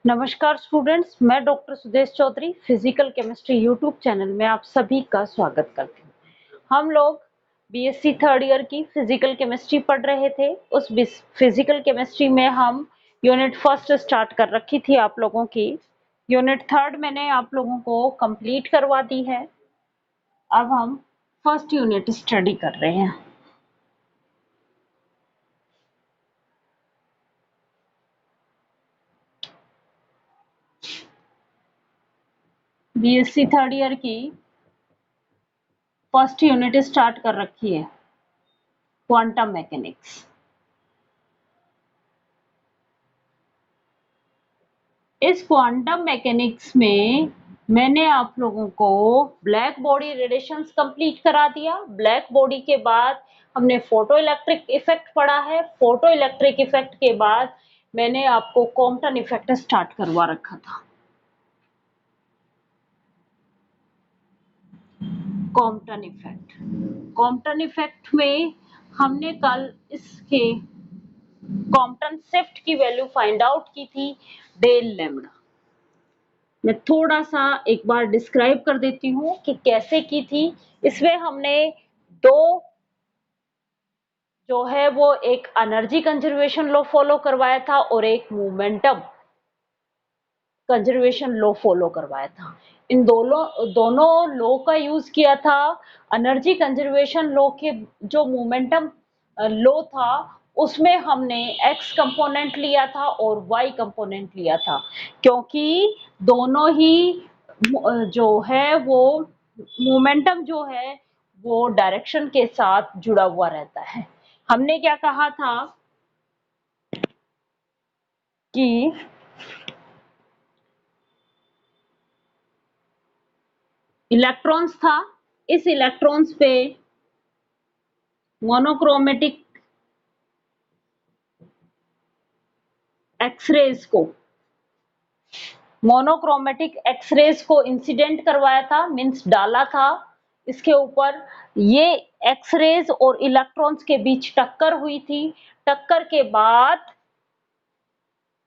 नमस्कार स्टूडेंट्स, मैं doctor Sudesh Chaudhary physical chemistry YouTube channel में आप सभी का स्वागत करती हूँ। हम लोग बीएससी थर्ड ईयर की फिजिकल केमिस्ट्री पढ़ रहे थे। उस फिजिकल केमिस्ट्री में हम यूनिट फर्स्ट स्टार्ट कर रखी थी आप लोगों की। यूनिट थर्ड मैंने आप लोगों को कंप्लीट करवा दी है। अब हम फर्स्ट यूनिट स्टडी कर रहे हैं। बीएससी थर्ड ईयर की फर्स्ट यूनिट स्टार्ट कर रखी है, क्वांटम मैकेनिक्स। इस क्वांटम मैकेनिक्स में मैंने आप लोगों को ब्लैक बॉडी रेडिएशंस कंप्लीट करा दिया। ब्लैक बॉडी के बाद हमने फोटो इलेक्ट्रिक इफेक्ट पढ़ा है। फोटो इलेक्ट्रिक इफेक्ट के बाद मैंने आपको कॉम्पटन इफेक्ट स्टार्ट करवा रखा था। कॉम्पटन इफेक्ट में हमने कल इसके कॉम्पटन शिफ्ट की वैल्यू फाइंड आउट की थी, डेल लैम्डा। मैं थोड़ा सा एक बार डिस्क्राइब कर देती हूँ कि कैसे की थी। इसमें हमने दो जो है वो एक एनर्जी कंजर्वेशन लॉ फॉलो करवाया था और एक मोमेंटम कंजर्वेशन लॉ फॉलो करवाया था। इन दोनों लॉ का यूज किया था। एनर्जी कंजर्वेशन लॉ के जो मोमेंटम लॉ था उसमें हमने x कंपोनेंट लिया था और y कंपोनेंट लिया था, क्योंकि दोनों ही जो है वो मोमेंटम जो है वो डायरेक्शन के साथ जुड़ा हुआ रहता है। हमने क्या कहा था कि इलेक्ट्रॉन्स था, इस इलेक्ट्रॉन्स पे मोनोक्रोमेटिक एक्सरेज को इंसिडेंट करवाया था, मींस डाला था इसके ऊपर। ये एक्सरेज और इलेक्ट्रॉन्स के बीच टक्कर हुई थी। टक्कर के बाद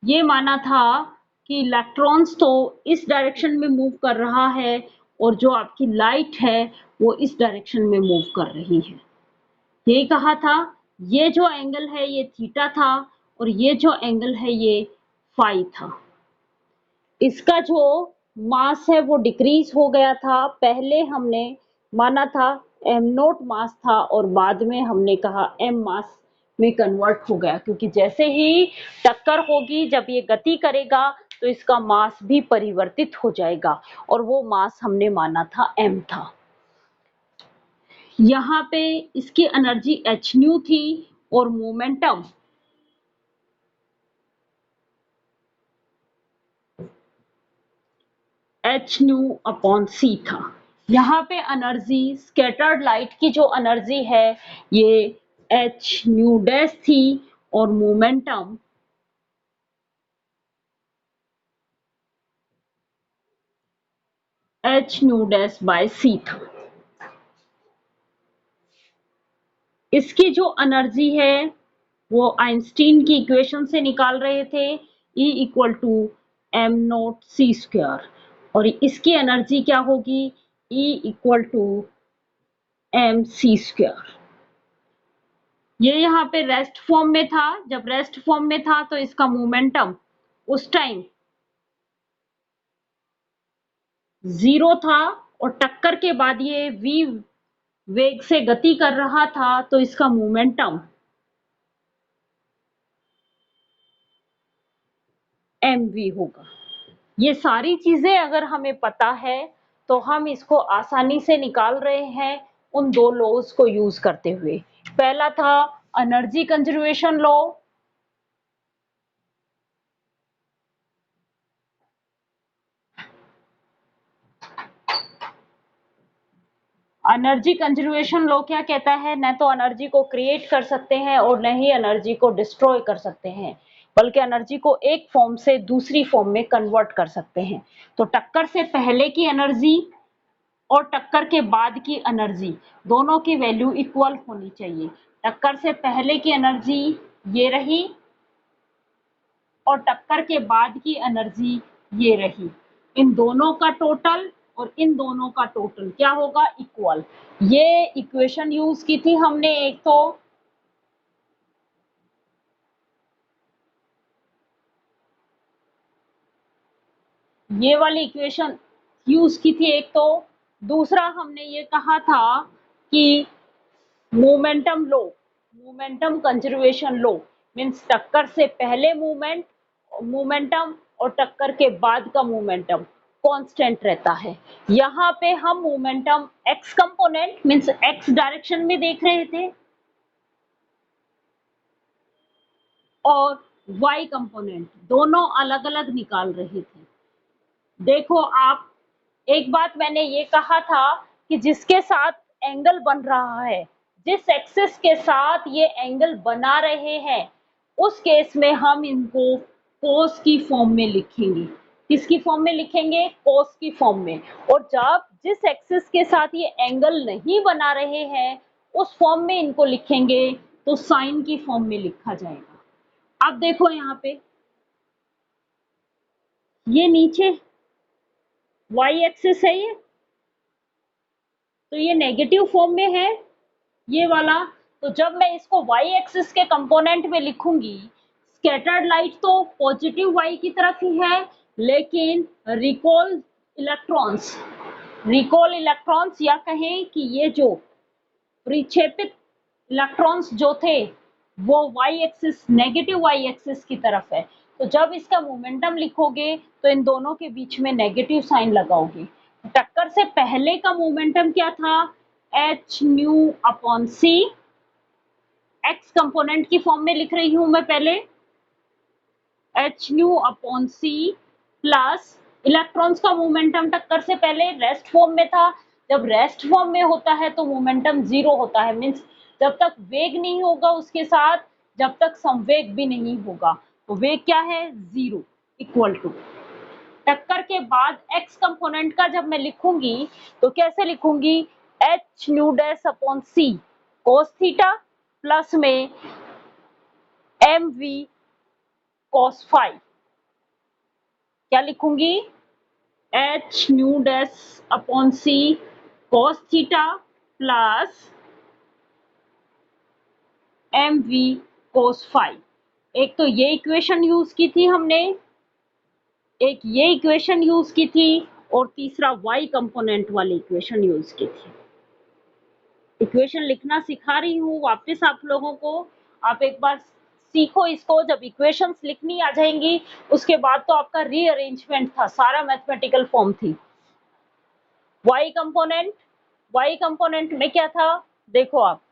ये माना था कि इलेक्ट्रॉन्स तो इस डायरेक्शन में मूव कर रहा है और जो आपकी लाइट है वो इस डायरेक्शन में मूव कर रही है। यही कहा था। ये जो एंगल है ये थीटा था और ये जो एंगल है ये फाई था। इसका जो मास है वो डिक्रीज हो गया था। पहले हमने माना था एम नोट मास था और बाद में हमने कहा एम मास में कन्वर्ट हो गया, क्योंकि जैसे ही टक्कर होगी, जब ये गति करेगा तो इसका मास भी परिवर्तित हो जाएगा और वो मास हमने माना था एम था। यहाँ पे इसकी एनर्जी एच न्यू थी और मोमेंटम एच न्यू अपॉन सी था। यहाँ पे एनर्जी स्कैटर्ड लाइट की जो एनर्जी है ये एच न्यू डैश थी और momentum H nu dash by C था। इसकी जो एनर्जी है वो आइंस्टीन की इक्वेशन से निकाल रहे थे, E equal to m naught c square, और इसकी एनर्जी क्या होगी, E equal to m c square. ये यहाँ पे रेस्ट फॉर्म में था। जब रेस्ट फॉर्म में था तो इसका मोमेंटम उस टाइम 0 था और टक्कर के बाद ये v वेग से गति कर रहा था तो इसका मोमेंटम mv होगा। ये सारी चीजें अगर हमें पता है तो हम इसको आसानी से निकाल रहे हैं उन दो लॉज को यूज करते हुए। पहला था energy conservation law, energy conservation law क्या कहता है, न तो एनर्जी को क्रिएट कर सकते हैं और न ही एनर्जी को डिस्ट्रॉय कर सकते हैं, बल्कि एनर्जी को एक फॉर्म से दूसरी फॉर्म में कन्वर्ट कर सकते हैं। तो टक्कर से पहले की एनर्जी और टक्कर के बाद की एनर्जी दोनों की वैल्यू इक्वल होनी चाहिए। टक्कर से पहले की एनर्जी ये रही और टक्कर के बाद की एनर्जी ये रही। इन दोनों का टोटल और इन दोनों का टोटल क्या होगा? इक्वल। ये इक्वेशन यूज की थी हमने एक तो, ये वाली इक्वेशन यूज की थी एक तो, दूसरा हमने ये कहा था कि मोमेंटम लो, मोमेंटम कंजर्वेशन लो मीन्स टक्कर से पहले मोमेंटम और टक्कर के बाद का मोमेंटम कांस्टेंट रहता है। यहाँ पे हम momentum x component means x direction में देख रहे थे और वाई कंपोनेंट दोनों अलग अलग निकाल रहे थे। देखो आप, एक बात मैंने ये कहा था कि जिसके साथ एंगल बन रहा है, जिस एक्सिस के साथ ये एंगल बना रहे हैं, उस केस में हम इनको कोस की फॉर्म में लिखेंगे। किसकी फॉर्म में लिखेंगे? कोस की फॉर्म में। और जब जिस एक्सिस के साथ ये एंगल नहीं बना रहे हैं, उस फॉर्म में इनको लिखेंगे तो साइन की फॉर्म में लिखा जाएगा। अब देखो यहाँ पे ये नीचे वाई एक्सिस है ये, तो ये नेगेटिव फॉर्म में है ये वाला। तो जब मैं इसको वाई एक्सिस के कंपोनेंट में लिखूंगी, स्कैटर्ड लाइट तो पॉजिटिव वाई की तरफ ही है, लेकिन रिकॉल इलेक्ट्रॉन्स या कहें कि ये जो विक्षेपित इलेक्ट्रॉन्स जो थे वो y axis, negative y axis की तरफ है। तो जब इसका मोमेंटम लिखोगे तो इन दोनों के बीच में नेगेटिव साइन लगाओगे। टक्कर से पहले का मोमेंटम क्या था? H nu upon c, x component की फॉर्म में लिख रही हूं मैं पहले, h nu upon c plus electrons का मोमेंटम टक्कर से पहले रेस्ट फॉर्म में था। जब रेस्ट फॉर्म में होता है तो मोमेंटम जीरो होता है, मीन्स जब तक वेग नहीं होगा उसके साथ, जब तक संवेग भी नहीं होगा, तो वेग क्या है? जीरो, इक्वल टू टक्कर के बाद एक्स कंपोनेंट का जब मैं लिखूंगी तो कैसे लिखूंगी? H nu dash upon c cos theta plus में एम वी कॉस फाइव। क्या लिखूंगी? H nu dash upon c cos theta plus m v cos phi. एक तो ये इक्वेशन यूज की थी हमने, एक ये इक्वेशन यूज की थी, और तीसरा वाई कंपोनेंट वाली इक्वेशन यूज की थी। इक्वेशन लिखना सिखा रही हूँ वापस आप लोगों को, आप एक बार सीखो इसको। जब इक्वेशंस लिखनी आ जाएंगी उसके बाद तो आपका रीअरेंजमेंट था, सारा मैथमेटिकल फॉर्म थी। वाई कंपोनेंट में क्या था? देखो आप,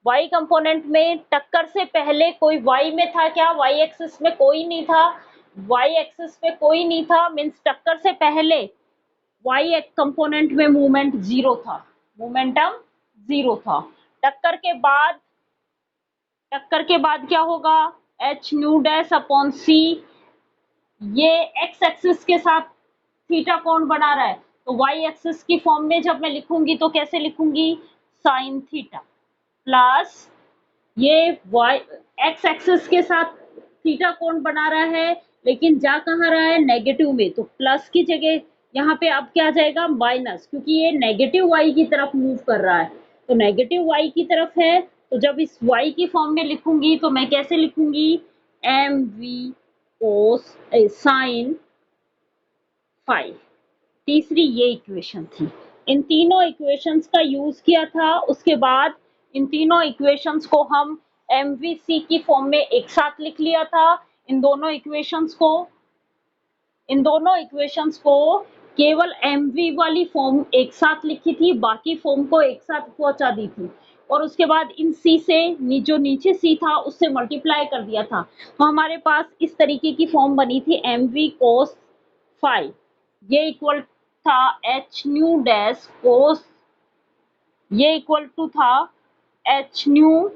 वाई कंपोनेंट में टक्कर से पहले कोई वाई में था क्या? वाई एक्सिस में कोई नहीं था, वाई एक्सिस में कोई नहीं था, मीन्स टक्कर से पहले वाई कंपोनेंट में मूवमेंट जीरो था, मोमेंटम जीरो था। टक्कर के बाद क्या होगा? एच न्यू डैश अपॉन सी, ये एक्स एक्सिस के साथ थीटा कोण बना रहा है, तो वाई एक्सिस की फॉर्म में जब मैं लिखूंगी तो कैसे लिखूंगी? साइन थीटा प्लस ये वाई एक्स एक्सिस के साथ थीटा कोण बना रहा है, लेकिन जा कहाँ रहा है? नेगेटिव में, तो प्लस की जगह यहाँ पे अब क्या आ जाएगा? माइनस, क्योंकि ये नेगेटिव वाई की तरफ मूव कर रहा है, तो नेगेटिव वाई की तरफ है। तो जब इस वाई की फॉर्म में लिखूंगी तो मैं कैसे लिखूंगी? M v cos sine phi. तीसरी ये इक्वेशन थी। इन तीनों इक्वेशंस का यूज किया था। उसके बाद इन तीनों इक्वेशंस को हम एमवीसी की फॉर्म में एक साथ लिख लिया था। इन दोनों इक्वेशंस को केवल एमवी वाली फॉर्म एक साथ लिखी थी, बाकी फॉर्म को एक साथ पहुंचा दी थी, और उसके बाद इन सी से जो नीचे सी था उससे मल्टीप्लाई कर दिया था। तो हमारे पास इस तरीके की फॉर्म बनी थी एम वी कोस फाइव, ये इक्वल था एच न्यू डैश कोस, ये इक्वल टू था h new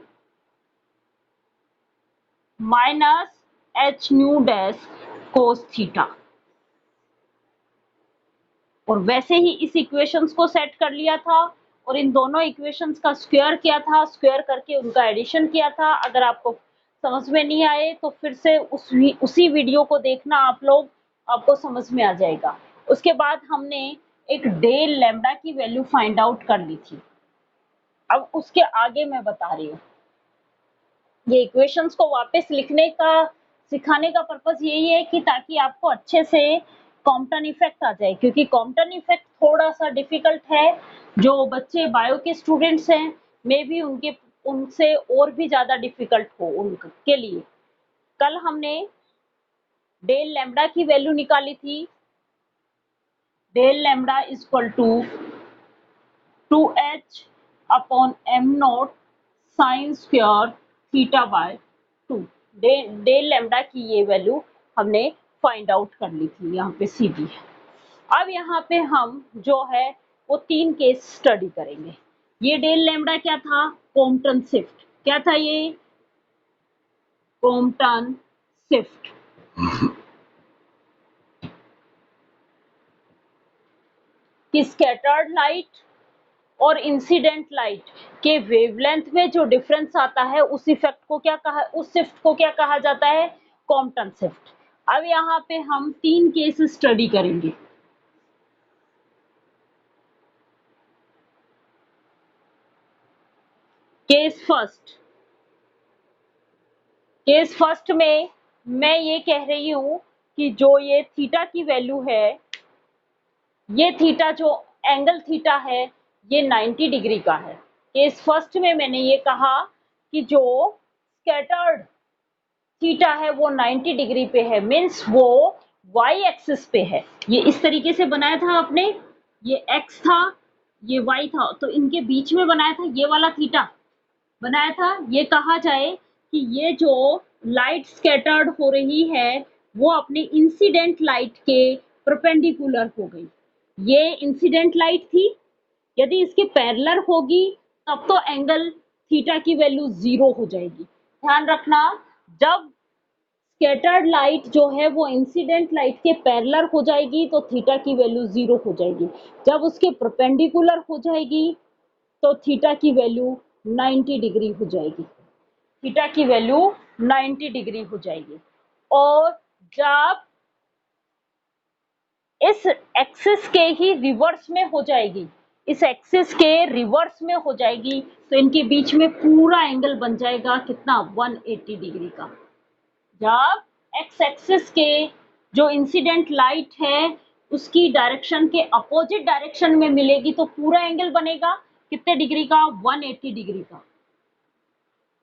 minus H nu dash cos theta. और वैसे ही इस इक्वेशंस को सेट कर लिया था और इन दोनों इक्वेशंस का स्क्वायर किया था, स्क्वायर करके उनका एडिशन किया था। अगर आपको समझ में नहीं आए तो फिर से उसी वीडियो को देखना आप लोग, आपको समझ में आ जाएगा। उसके बाद हमने एक डेल लैम्डा की वैल्यू फाइंड आउट कर ली थी। अब उसके आगे मैं बता रही हूँ, ये इक्वेशंस को वापस लिखने का सिखाने का पर्पस यही है कि ताकि आपको अच्छे से कॉम्पटन इफेक्ट आ जाए, क्योंकि कॉम्पटन इफेक्ट थोड़ा सा डिफिकल्ट है। जो बच्चे बायो के स्टूडेंट्स हैं मे भी उनसे और भी ज्यादा डिफिकल्ट हो उनके लिए। कल हमने डेल लैम्डा की वैल्यू निकाली थी, del lambda is equal to 2h upon m naught sine square theta by 2। Del lambda की ये वैल्यू हमने फाइंड आउट कर ली थी यहाँ पे सीधी। अब यहाँ पे हम जो है वो 3 केस स्टडी करेंगे। ये डेल लैम्डा क्या था? Compton shift. क्या था ये? Compton shift. कि स्कैटर्ड लाइट और इंसिडेंट लाइट के वेवलेंथ में जो डिफरेंस आता है उस इफेक्ट को क्या कहा, उस शिफ्ट को क्या कहा जाता है? Compton shift. अब यहाँ पे हम 3 केस स्टडी करेंगे। केस फर्स्ट में मैं ये कह रही हूं कि जो ये थीटा की वैल्यू है, ये थीटा जो एंगल थीटा है ये 90 डिग्री का है। केस फर्स्ट में मैंने ये कहा कि जो स्कैटर्ड थीटा है वो 90 डिग्री पे है, मीन्स वो वाई एक्सिस पे है। ये इस तरीके से बनाया था आपने, ये एक्स था, ये वाई था, तो इनके बीच में बनाया था ये वाला थीटा बनाया था। ये कहा जाए कि ये जो लाइट स्कैटर्ड हो रही है वो अपने इंसिडेंट लाइट के परपेंडिकुलर हो गई। ये इंसिडेंट लाइट थी, यदि इसके पैरेलल होगी तब तो एंगल थीटा की वैल्यू 0 हो जाएगी। ध्यान रखना, जब स्कैटर्ड लाइट जो है वो इंसिडेंट लाइट के पैरेलल हो जाएगी तो थीटा की वैल्यू 0 हो जाएगी। जब उसके परपेंडिकुलर हो जाएगी तो थीटा की वैल्यू 90 डिग्री हो जाएगी। थीटा की वैल्यू 90 डिग्री हो जाएगी। और जब इस एक्सिस के ही रिवर्स में हो जाएगी, इस एक्सिस के रिवर्स में हो जाएगी तो इनके बीच में पूरा एंगल बन जाएगा कितना? 180 डिग्री का। जब एक्स एक्सिस के जो इंसिडेंट लाइट है उसकी डायरेक्शन के अपोजिट डायरेक्शन में मिलेगी तो पूरा एंगल बनेगा कितने डिग्री का? 180 डिग्री का।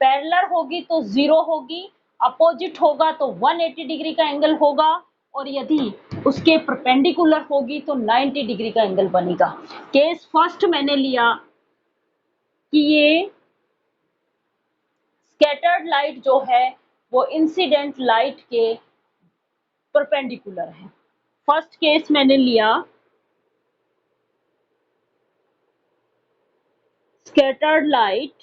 पैरेलल होगी तो 0 होगी, अपोजिट होगा तो 180 डिग्री का एंगल होगा, और यदि उसके परपेंडिकुलर होगी तो 90 डिग्री का एंगल बनेगा। केस फर्स्ट मैंने लिया कि ये स्कैटर्ड लाइट जो है वो इंसिडेंट लाइट के परपेंडिकुलर है। फर्स्ट केस मैंने लिया scattered light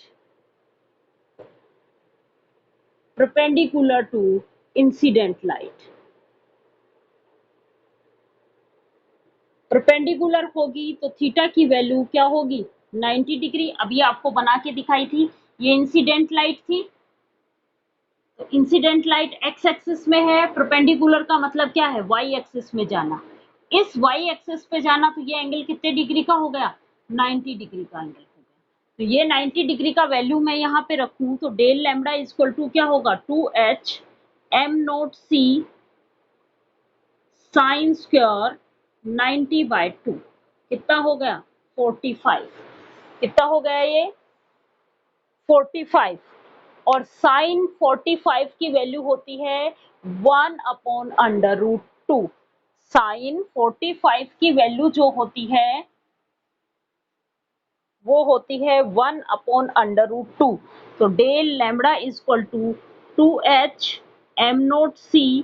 perpendicular to incident light। Perpendicular होगी तो थीटा की वैल्यू क्या होगी? 90 डिग्री। अभी आपको बना के दिखाई थी, ये इंसिडेंट लाइट थी, तो इंसिडेंट लाइट एक्स एक्सिस में है, परपेंडिकुलर का मतलब क्या है? वाई एक्सिस में जाना। इस वाई एक्सिस पे जाना तो ये एंगल कितने डिग्री का हो गया? 90 डिग्री का एंगल हो गया। तो ये 90 डिग्री का वैल्यू मैं यहाँ पे रखूं तो del lambda is equal to क्या होगा? 2h m naught c sine square 90 by 2। कितना हो गया? 45। कितना हो गया ये? 45। और साइन 45 की वैल्यू होती है 1 अपॉन अंडर रूट 2। साइन 45 की वैल्यू जो होती है वो होती है 1 अपॉन अंडर रूट 2। तो del lambda is equal to 2h m naught c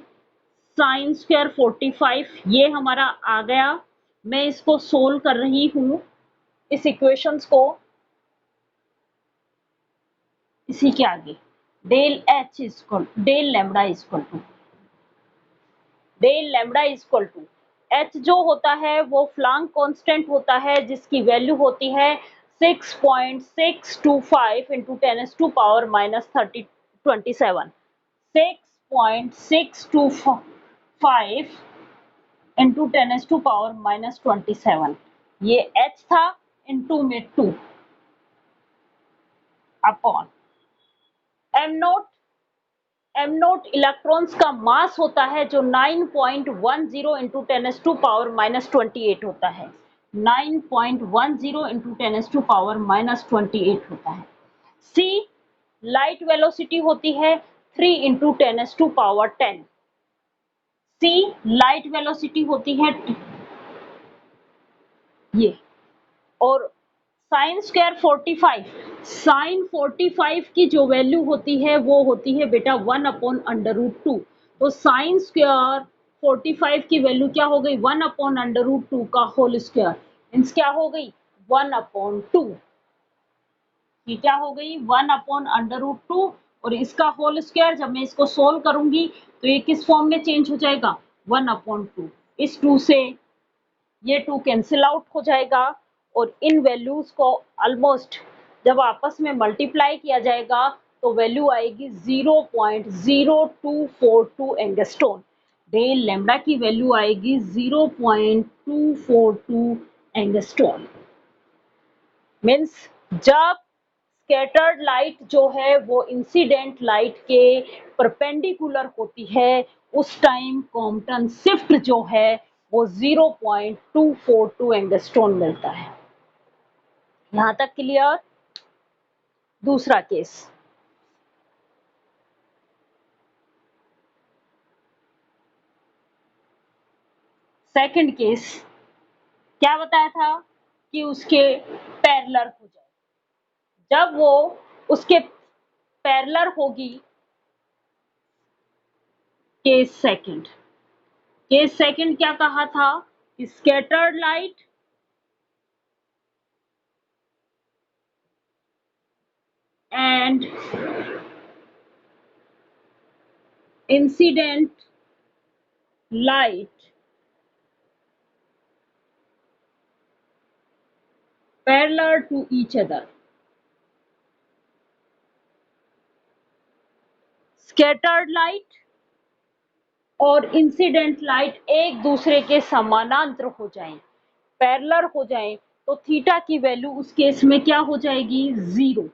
sine square 45। ये हमारा आ गया। मैं इसको सोल्व कर रही हूं, इस इक्वेशंस को, इसी के आगे del h is equal del lambda is equal to del lambda is equal to h जो होता है वो फ्लांक कांस्टेंट होता है जिसकी वैल्यू होती है 6.625 इंटू 10⁻⁻27। 6.625 इंटू 10⁻⁻27, ये h था, इंटू में 2 अपॉन m नोट इलेक्ट्रॉन्स का मास होता है जो 9.10 इंटू 10⁻⁻28 होता है, 9.10 इंटू 10⁻⁻28 होता है। c लाइट वेलोसिटी होती है 3 इंटू 10⁻10, c लाइट वेलोसिटी होती है ये, और साइन स्क्वायर 45, साइन 45 की जो वैल्यू होती है वो होती है बेटा 1/√2, तो साइन स्क्वायर 45 की वैल्यू क्या हो गई 1/√2 का होल स्क्वायर, मीन्स क्या हो गई 1/2, ये क्या हो गई 1/√2, और इसका होल स्क्वायर जब मैं इसको सोल्व करूंगी तो ये किस फॉर्म में चेंज हो जाएगा 1/2, इस 2 से ये 2 कैंसिल आउट हो जाएगा, और इन वैल्यूज को ऑलमोस्ट जब आपस में मल्टीप्लाई किया जाएगा तो वैल्यू आएगी 0.0242 एंगस्ट्रॉन, डेल लैम्ब्डा की वैल्यू आएगी 0.242 एंगस्ट्रॉन। मीन्स जब स्कैटर्ड लाइट जो है वो इंसिडेंट लाइट के परपेंडिकुलर होती है उस टाइम कॉम्पटन शिफ्ट जो है वो 0.242 एंगस्ट्रॉन मिलता है। यहां तक क्लियर। दूसरा केस, सेकंड केस क्या बताया था कि उसके पैरेलल हो जाए, जब वो उसके पैरेलल होगी, केस सेकंड, केस सेकंड क्या कहा था, scattered light and incident light parallel to each other, scattered light और इंसिडेंट लाइट एक दूसरे के समानांतर हो जाएं, पैरेलल हो जाएं, तो थीटा की वैल्यू उस केस में क्या हो जाएगी 0।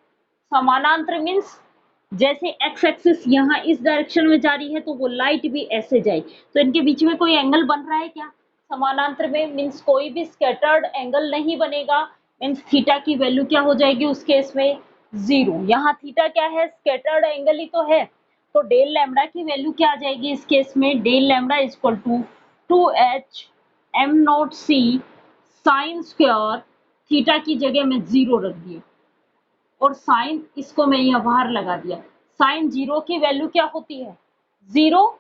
समानांतर मीन्स जैसे एक्स एक्सिस यहाँ इस डायरेक्शन में जा रही है तो वो लाइट भी ऐसे जाए, तो इनके बीच में कोई एंगल बन रहा है क्या समानांतर में, मीन्स कोई भी स्कैटर्ड एंगल नहीं बनेगा, मीन्स थीटा की वैल्यू क्या हो जाएगी उस केस में 0। यहाँ थीटा क्या है, स्कैटर्ड एंगल ही तो है, तो डेल लैम्ब्डा की वैल्यू क्या आ जाएगी इस केस में, del lambda equal to 2h m0c sine square, theta की जगह में 0 रख दिया और साइन इसको मैं यहाँ बाहर लगा दिया, साइन 0 की वैल्यू क्या होती है 0,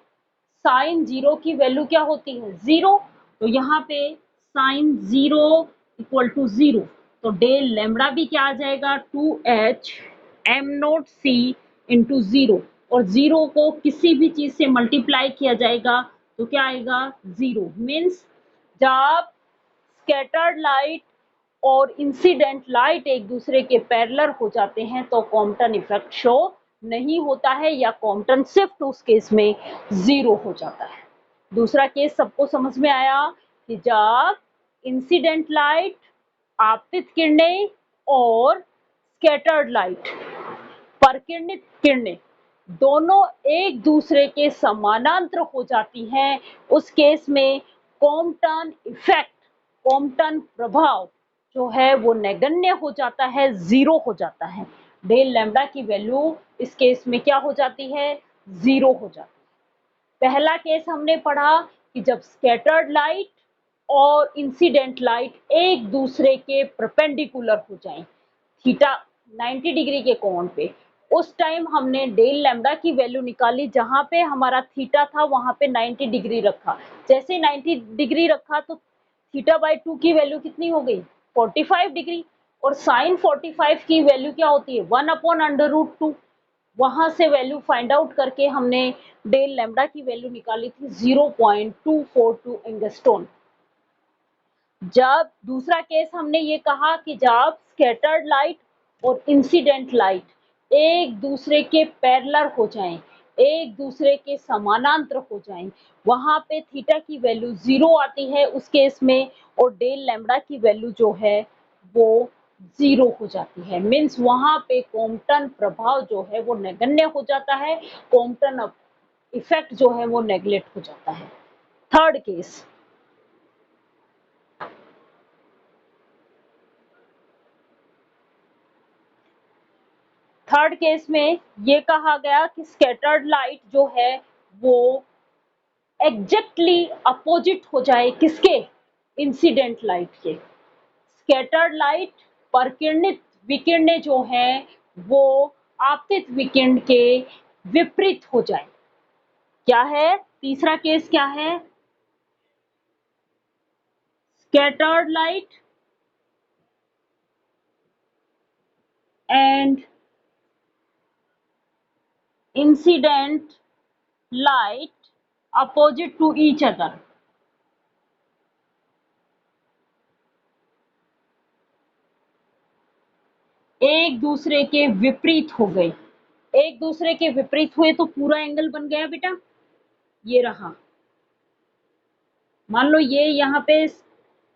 साइन 0 की वैल्यू क्या होती है 0, तो यहाँ पे साइन 0 इक्वल टू 0, तो डेल लैम्ब्डा भी क्या आ जाएगा 2h m0c इंटू 0, और 0 को किसी भी चीज से मल्टीप्लाई किया जाएगा तो क्या आएगा 0, मीन्स जब स्कैटर्ड लाइट और इंसिडेंट लाइट एक दूसरे के पैरेलल हो जाते हैं तो कॉम्पटन इफेक्ट शो नहीं होता है या कॉम्पटन शिफ्ट उस केस में 0 हो जाता है। दूसरा केस सबको समझ में आया कि जब इंसिडेंट लाइट, आपतित किरणें और स्कैटर्ड लाइट, परकिरणित किरणें दोनों एक दूसरे के समानांतर हो जाती हैं, उस केस में कॉम्पटन इफेक्ट, कॉम्पटन प्रभाव जो है वो नगण्य हो जाता है, 0 हो जाता है, डेल लैम्ब्डा की वैल्यू इस केस में क्या हो जाती है 0 हो जाती है। पहला केस हमने पढ़ा कि जब स्कैटर्ड लाइट और इंसिडेंट लाइट एक दूसरे के परपेंडिकुलर हो जाएं, थीटा 90 डिग्री के कोण पे, उस टाइम हमने डेल लैम्ब्डा की वैल्यू निकाली, जहां पे हमारा थीटा था वहां पे 90 डिग्री रखा, जैसे 90 डिग्री रखा तो थीटा बाई 2 की वैल्यू कितनी हो गई 45 डिग्री, और साइन 45 की वैल्यू क्या होती है 1/√2, वहां से वैल्यू फाइंड आउट करके हमने डेल लैम्ब्डा की वैल्यू निकाली थी 0.242 एंगस्ट्रॉन। जब दूसरा केस हमने ये कहा कि जब स्कैटर्ड लाइट और इंसिडेंट लाइट एक दूसरे के पैरेलल हो जाएं, एक दूसरे के समानांतर हो जाएं, वहां पे थीटा की वैल्यू 0 आती है उस केस में, और डेल लैम्डा की वैल्यू जो है वो 0 हो जाती है। मीन्स वहां पे कॉम्पटन प्रभाव जो है वो नगण्य हो जाता है, कॉम्पटन इफेक्ट जो है वो नेग्लेक्ट हो जाता है। थर्ड केस, थर्ड केस में ये कहा गया कि स्कैटर्ड लाइट जो है वो एग्जैक्टली अपोजिट हो जाए किसके, इंसिडेंट लाइट के। स्कैटर्ड लाइट परकिरणित विकिरणें जो हैं वो आपतित विकिरण के विपरीत हो जाए। क्या है तीसरा केस, क्या है, scattered light and incident light opposite to each other। एक दूसरे के विपरीत हो गए, एक दूसरे के विपरीत हुए तो पूरा एंगल बन गया बेटा, ये रहा। मान लो ये यहाँ पे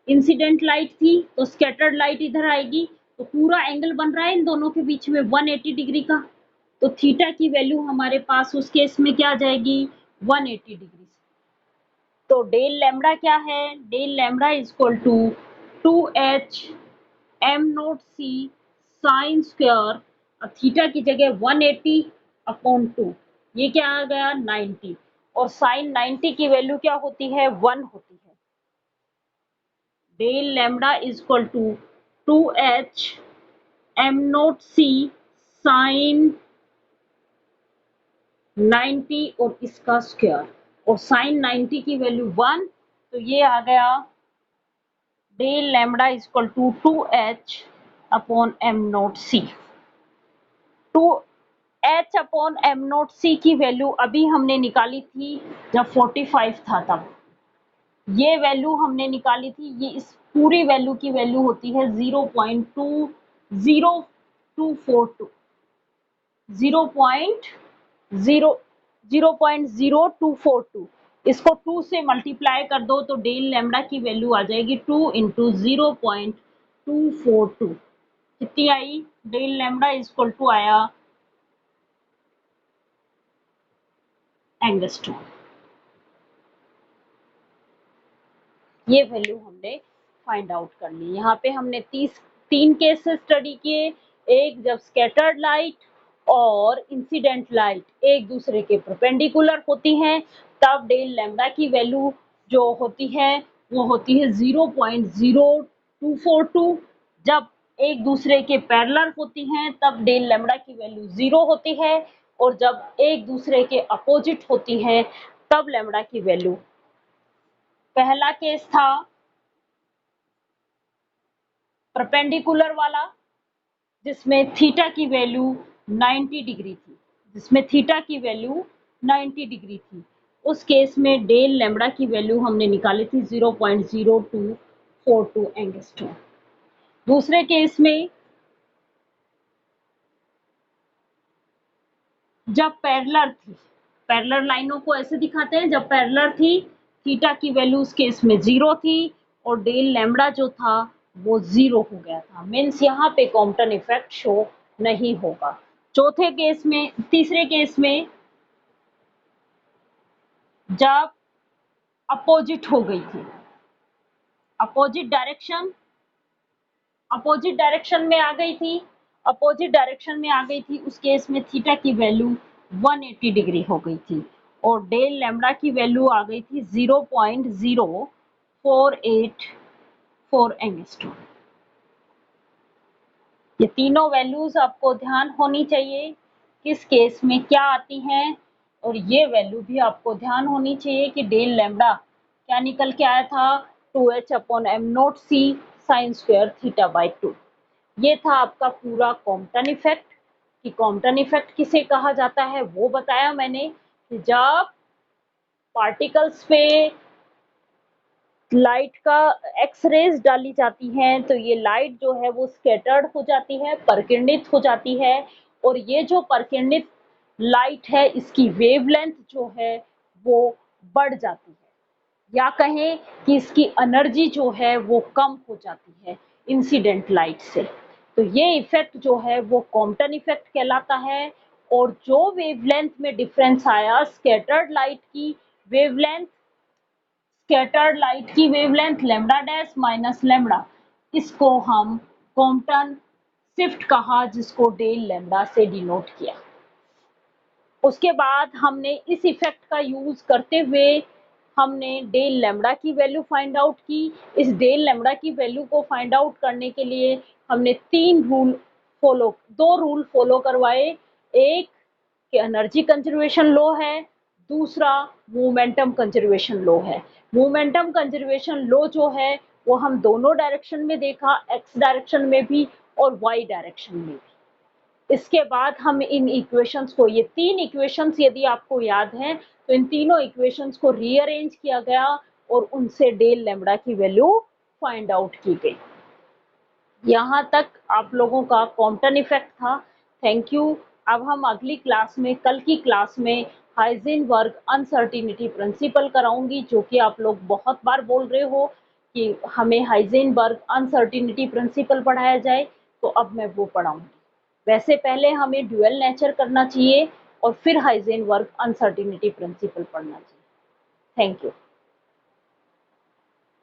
इंसिडेंट लाइट थी तो स्कैटर्ड लाइट इधर आएगी, तो पूरा एंगल बन रहा है इन दोनों के बीच में 180 डिग्री का। तो थीटा की वैल्यू हमारे पास उस केस में क्या आ जाएगी, 180 डिग्री। तो डेल लैम्डा क्या है, del lambda is equal to 2h m naught c sine square, theta की जगह 180 अपॉन 2, ये क्या आ गया 90, और साइन 90 की वैल्यू क्या होती है 1 होती है। Del lambda is equal to 2h m naught c sine 90 और इसका स्क्वायर, और साइन 90 की वैल्यू 1, तो ये आ गया del lambda is equal to 2h upon m naught c। 2h upon m naught c की वैल्यू अभी हमने निकाली थी जब 45 था तब, ये वैल्यू हमने निकाली थी, ये इस पूरी वैल्यू की वैल्यू होती है 0.20242, 0.0242, इसको 2 से मल्टीप्लाई कर दो तो डेल लैम्डा की वैल्यू आ जाएगी 2 इंटू 0.242, कितनी आई, del lambda is equal to आया एंगस्ट्रॉम। ये वैल्यू हमने फाइंड आउट कर ली। यहाँ पे हमने 3 केस स्टडी किए, एक जब स्कैटर्ड लाइट और इंसिडेंट लाइट एक दूसरे के परपेंडिकुलर होती हैं तब डेल लैम्डा की वैल्यू जो होती है वो होती है 0.0242, जब एक दूसरे के पैरेलल होती हैं तब डेल लैम्डा की वैल्यू 0 होती है, और जब एक दूसरे के अपोजिट होती है तब लैम्डा की वैल्यू, पहला केस था परपेंडिकुलर वाला जिसमें थीटा की वैल्यू 90 डिग्री थी, जिसमें थीटा की वैल्यू 90 डिग्री थी, उस केस में डेल लैम्डा की वैल्यू हमने निकाली थी 0.0242 एंगस्ट्रॉम। दूसरे केस में जब पैरेलल थी, पैरेलल लाइनों को ऐसे दिखाते हैं, जब पैरेलल थी थीटा की वैल्यू उस केस में 0 थी और डेल लैम्डा जो था वो 0 हो गया था, मीन्स यहाँ पे कॉम्पटन इफेक्ट शो नहीं होगा। चौथे केस में, तीसरे केस में जब अपोजिट हो गई थी, अपोजिट डायरेक्शन, अपोजिट डायरेक्शन में आ गई थी, अपोजिट डायरेक्शन में आ गई थी, उस केस में थीटा की वैल्यू 180 डिग्री हो गई थी और डेल लैम्डा की वैल्यू आ गई थी 0.0484 एंगस्ट्रॉम। ये तीनों वैल्यूज आपको ध्यान होनी चाहिए किस केस में क्या आती हैं, और ये वैल्यू भी आपको ध्यान होनी चाहिए कि डेल लैम्डा क्या निकल के आया था 2h upon m naught c sine square theta by 2। ये था आपका पूरा कॉम्पटन इफेक्ट, कि कॉम्पटन इफेक्ट किसे कहा जाता है वो बताया मैंने, कि जब पार्टिकल्स पे लाइट का एक्स रेज डाली जाती हैं तो ये लाइट जो है वो स्कैटर्ड हो जाती है, परकिरणित हो जाती है, और ये जो परकिरणित लाइट है इसकी वेवलेंथ जो है वो बढ़ जाती है, या कहें कि इसकी एनर्जी जो है वो कम हो जाती है इंसिडेंट लाइट से। तो ये इफेक्ट जो है वो कॉम्पटन इफेक्ट कहलाता है। और जो वेवलेंथ में डिफरेंस आया स्कैटर्ड लाइट की wavelength lambda dash minus lambda, इसको हम कॉम्पटन शिफ्ट कहा, जिसको डेल लैम्ब्डा से डिनोट किया। उसके बाद हमने इस इफेक्ट का यूज करते हुए हमने डेल लैम्ब्डा की वैल्यू फाइंड आउट की। इस डेल लैम्ब्डा की वैल्यू को फाइंड आउट करने के लिए हमने दो रूल फॉलो करवाए। एक कि एनर्जी कंजर्वेशन लॉ है, दूसरा मोमेंटम कंजर्वेशन लॉ है। मोमेंटम कंजर्वेशन लॉ जो है वो हम दोनों डायरेक्शन में देखा, एक्स डायरेक्शन में भी और वाई डायरेक्शन में भी। इसके बाद हम इन इक्वेशंस को, ये तीन इक्वेशंस यदि आपको याद हैं, तो इन तीनों इक्वेशंस को रीअरेंज किया गया और उनसे डेल लैम्ब्डा की वैल्यू फाइंड आउट की गई। यहाँ तक आप लोगों का कॉम्पटन इफेक्ट था। Thank you. अब हम अगली क्लास में, कल की क्लास में हाइजेनबर्ग अनसर्टिनिटी प्रिंसिपल कराऊंगी, जो कि आप लोग बहुत बार बोल रहे हो कि हमें हाइजेनबर्ग अनसर्टिनिटी प्रिंसिपल पढ़ाया जाए, तो अब मैं वो पढ़ाऊंगी। वैसे पहले हमें ड्यूअल नेचर करना चाहिए और फिर हाइजेनबर्ग अनसर्टिनिटी प्रिंसिपल पढ़ना चाहिए। Thank you.